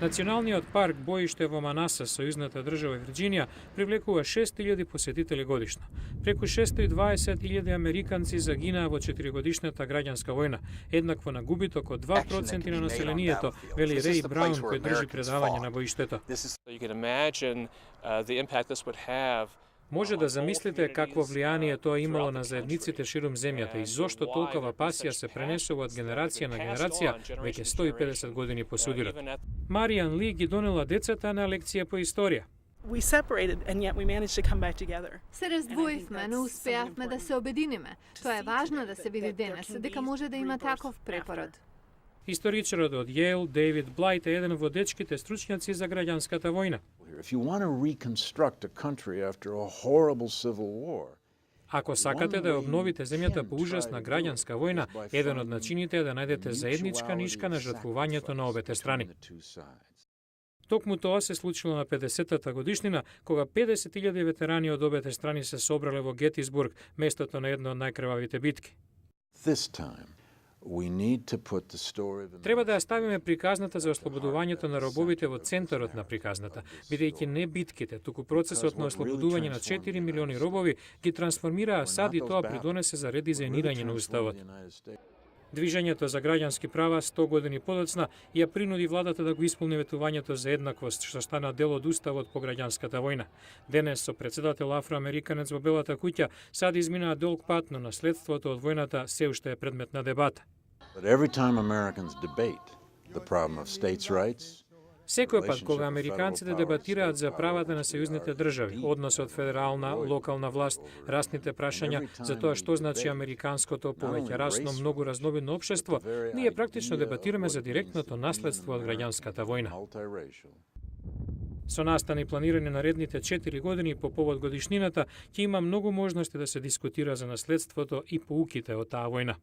Националниот парк Боиште во Манаса, сојузната држава Вирџинија, привлекува 6.000 посетители годишно. Преку 620.000 американци загинаа во 4-годишната граѓанска војна, еднакво на губиток од 2% на населението, вели Реј Браун, кој држи предавање на боиштето. Може да замислите какво влијание тоа имало на заедниците ширум земјата и зошто толкова пасија се пренесува од генерација на генерација веќе 150 години по судирот. Маријан Ли ги донела децата на лекција по историја. Се раздвоивме, но успеавме да се обединиме. Тоа е важно да се види денес, дека може да има таков препород. Историчарот од Јейл, Дейвид Блајт, е еден од водечките стручњаци за граѓанската војна. Ако сакате да обновите земјата по ужасна граѓанска војна, еден од начините е да најдете заедничка нишка на жртвувањето на обете страни. Токму тоа се случило на 50-та годишнина, кога 50.000 ветерани од обете страни се собрале во Гетисбург, местото на една од најкрвавите битки. Треба да ја ставиме приказната за ослободувањето на робовите во центарот на приказната, бидејќи не битките, туку процесот на ослободување на 4 милиони робови ги трансформира Асад и тоа придонесе за редизајнирање на уставот. Движењето за граѓански права 100 години подоцна ја принуди владата да го исполни ветувањето за еднаквост, што стана дел од уставот по граѓанската војна. Денес со председател афроамериканец во Белата куќа сад изминаа долг пат, но наследството од војната се уште е предмет на дебата. Секој пат кога американците дебатираат за правата на сојузните држави, односот федерална, локална власт, расните прашања за тоа што значи американското повеќе расно, многу разновидно општество, ние практично дебатираме за директното наследство од граѓанската војна. Со настани планирање наредните 4 години по повод годишнината, ќе има многу можности да се дискутира за наследството и поуките од таа војна.